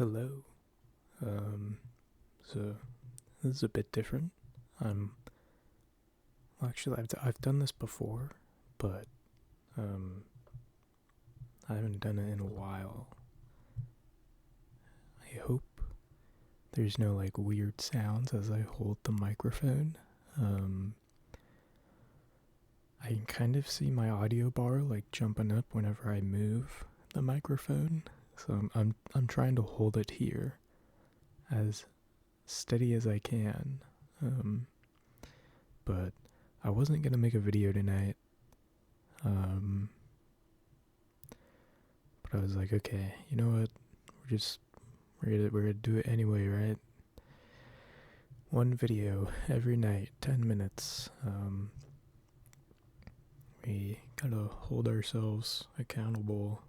Hello. Um, so this is a bit different. I'm actually I've done this before, but um, I haven't done it in a while. I hope there's no like weird sounds as I hold the microphone. Um, I can kind of see my audio bar like jumping up whenever I move the microphone, so I'm trying to hold it here as steady as I can. Um, but I wasn't gonna make a video tonight. Um, but I was like, okay, you know what? We're gonna do it anyway, right? One video every night, 10 minutes. We gotta hold ourselves accountable.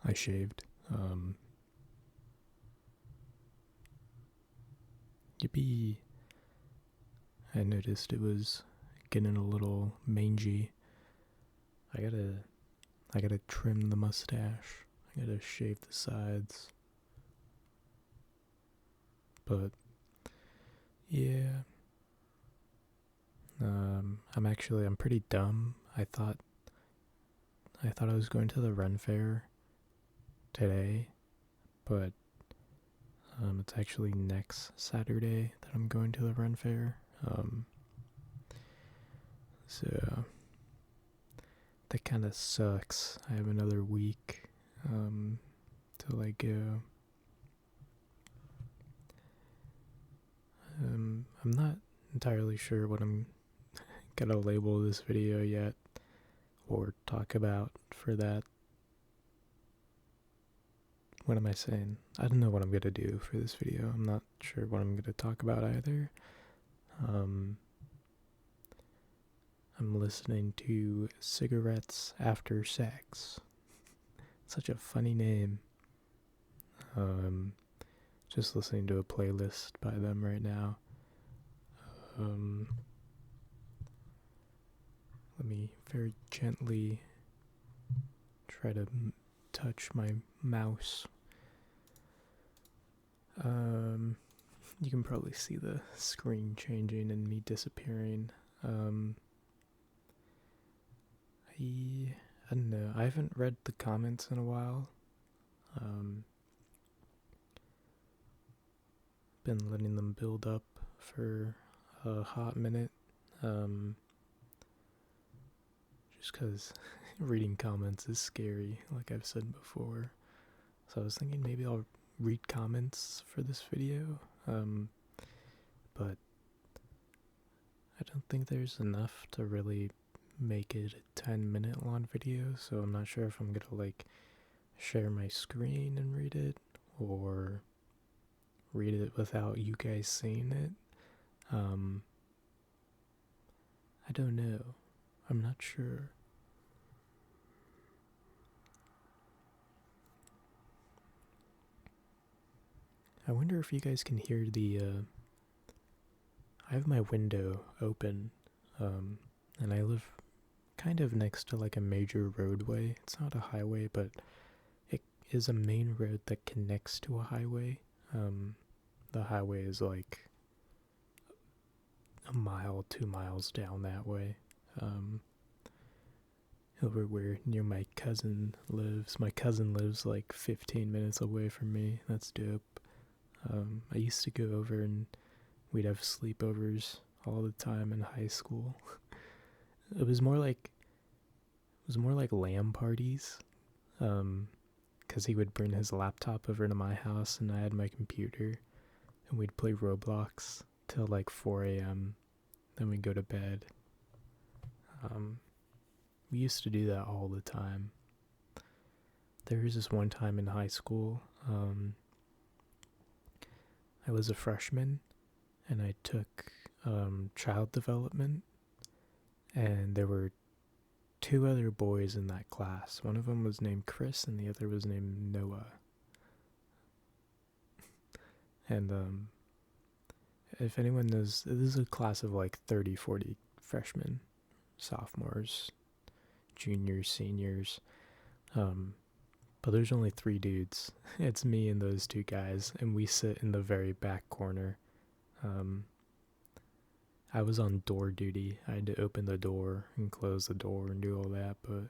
I shaved. Yippee! I noticed it was getting a little mangy. I gotta I gotta trim the mustache. I gotta shave the sides. But yeah, I'm pretty dumb. I thought I was going to the Ren Fair today, but it's actually next Saturday that I'm going to the Ren Fair. So that kind of sucks. I have another week till I go. I'm not entirely sure what I'm gonna label this video yet or talk about for that. What am I saying? I don't know what I'm gonna do for this video. I'm not sure what I'm gonna talk about either. Um, I'm listening to Cigarettes After Sex. Such a funny name. Um, just listening to a playlist by them right now. Um, Let me very gently try to touch my mouse. You can probably see the screen changing and me disappearing. I don't know. I haven't read the comments in a while. Been letting them build up for a hot minute. Just because reading comments is scary, like I've said before. So I was thinking maybe I'll read comments for this video. But I don't think there's enough to really make it a 10-minute long video, so I'm not sure if I'm gonna like share my screen and read it or read it without you guys seeing it. I don't know. I'm not sure. I wonder if you guys can hear I have my window open, and I live kind of next to like a major roadway. It's not a highway, but it is a main road that connects to a highway. The highway is like a mile, 2 miles down that way. Over where near my cousin lives. My cousin lives like 15 minutes away from me. That's dope. I used to go over and we'd have sleepovers all the time in high school. It was more like LAN parties. Because he would bring his laptop over to my house and I had my computer, and we'd play Roblox till like 4 a.m. Then we'd go to bed. We used to do that all the time. There was this one time in high school. I was a freshman and I took child development, and there were two other boys in that class. One of them was named Chris and the other was named Noah. And if anyone knows, this is a class of like 30, 40 freshmen, sophomores, juniors, seniors. but there's only 3 dudes. It's me and those 2 guys, and we sit in the very back corner. Um, I was on door duty. I had to open the door and close the door and do all that. But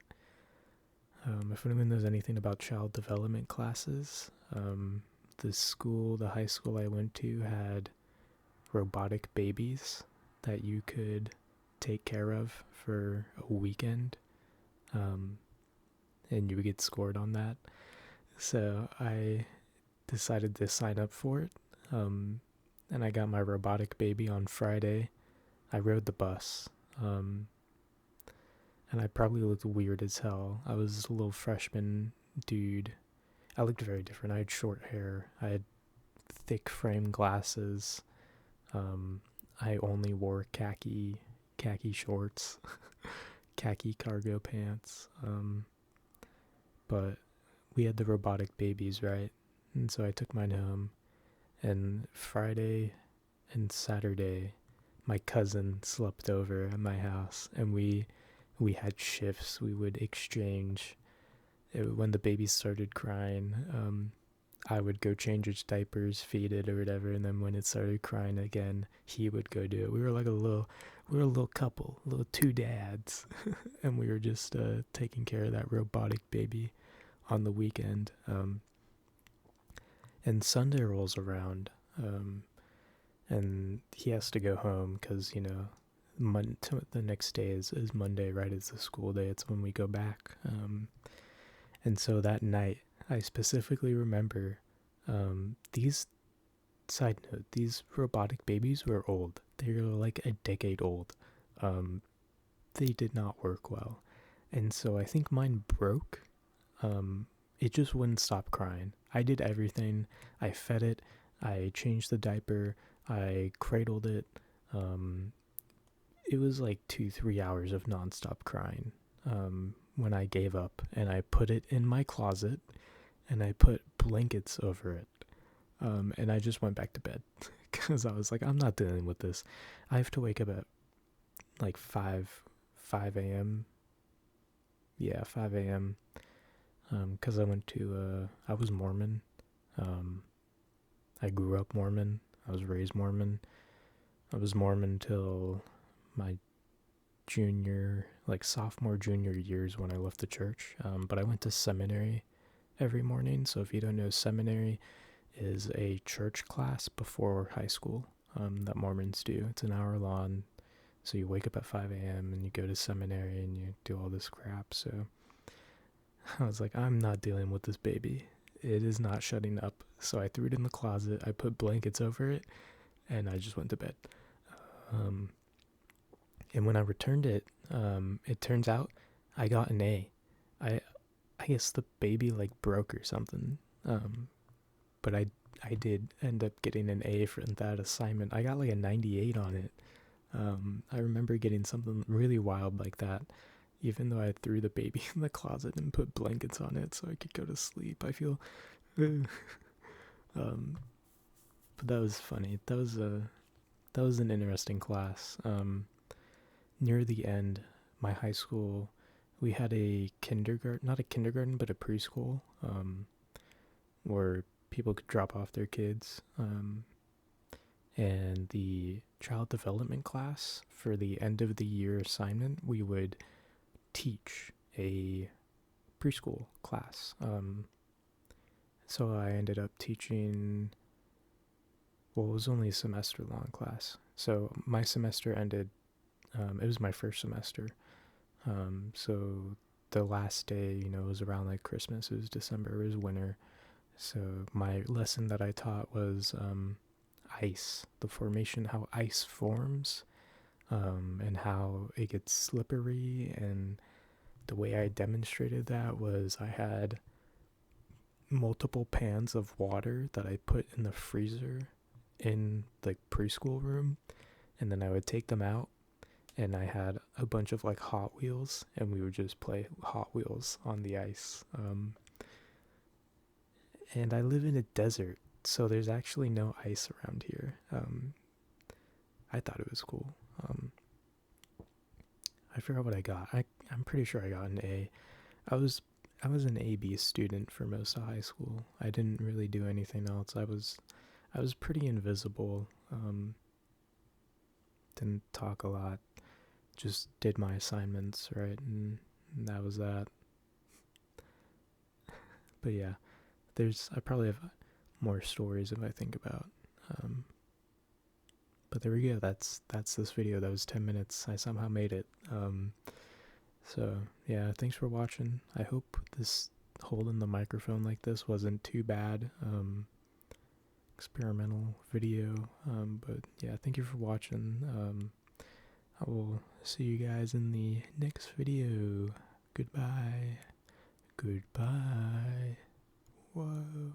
if anyone knows anything about child development classes, the high school I went to had robotic babies that you could take care of for a weekend, and you would get scored on that. So I decided to sign up for it, and I got my robotic baby on Friday. I rode the bus, and I probably looked weird as hell. I was a little freshman dude. I looked very different. I had short hair. I had thick frame glasses. I only wore khaki shorts, khaki cargo pants. But we had the robotic babies, right? And so I took mine home. And Friday and Saturday, my cousin slept over at my house, and we had shifts. We would exchange. When the baby started crying, I would go change its diapers, feed it or whatever, and then when it started crying again, he would go do it. We were like a little couple, little 2 dads, and we were just taking care of that robotic baby on the weekend. And Sunday rolls around, and he has to go home because the next day is Monday, right? It's the school day. It's when we go back. And so that night, I specifically remember these side note, these robotic babies were old. They were like a decade old. They did not work well. And so I think mine broke. It just wouldn't stop crying. I did everything. I fed it. I changed the diaper. I cradled it. It was like 2-3 hours of nonstop crying. When I gave up, and I put it in my closet, and I put blankets over it, and I just went back to bed because I was like, I'm not dealing with this. I have to wake up at like 5 a.m. Yeah, 5 a.m. Because I was Mormon. I grew up Mormon. I was raised Mormon. I was Mormon till my sophomore, junior years when I left the church. But I went to seminary every morning. So if you don't know, seminary is a church class before high school that Mormons do. It's an hour long. So you wake up at 5 a.m. and you go to seminary and you do all this crap. So I was like, I'm not dealing with this baby. It is not shutting up. So I threw it in the closet. I put blankets over it, and I just went to bed. And when I returned it, it turns out I got an A. I guess the baby broke or something. But I did end up getting an A for that assignment. I got a 98 on it. I remember getting something really wild like that, even though I threw the baby in the closet and put blankets on it so I could go to sleep. I feel, but that was funny. That was an interesting class. Near the end, my high school, we had a kindergarten, not a kindergarten, but a preschool, where people could drop off their kids. And the child development class for the end of the year assignment, we would teach a preschool class. So I ended up teaching, it was only a semester long class. So my semester ended, it was my first semester. So the last day, it was around Christmas. It was December, it was winter. So my lesson that I taught was ice, the formation, how ice forms, and how it gets slippery. And the way I demonstrated that was I had multiple pans of water that I put in the freezer in the preschool room, and then I would take them out, and I had a bunch of Hot Wheels, and we would just play Hot Wheels on the ice. And I live in a desert, so there's actually no ice around here. I thought it was cool. I forgot what I got. I'm pretty sure I got an A. I was an AB student for most of high school. I didn't really do anything else. I was pretty invisible. Didn't talk a lot. Just did my assignments, right? And that was that. But yeah, I probably have more stories if I think about. Um, but there we go. That's this video. That was 10 minutes. I somehow made it. So yeah, thanks for watching. I hope this holding the microphone like this wasn't too bad. Experimental video. But yeah, thank you for watching. I will see you guys in the next video. Goodbye. Goodbye. Whoa.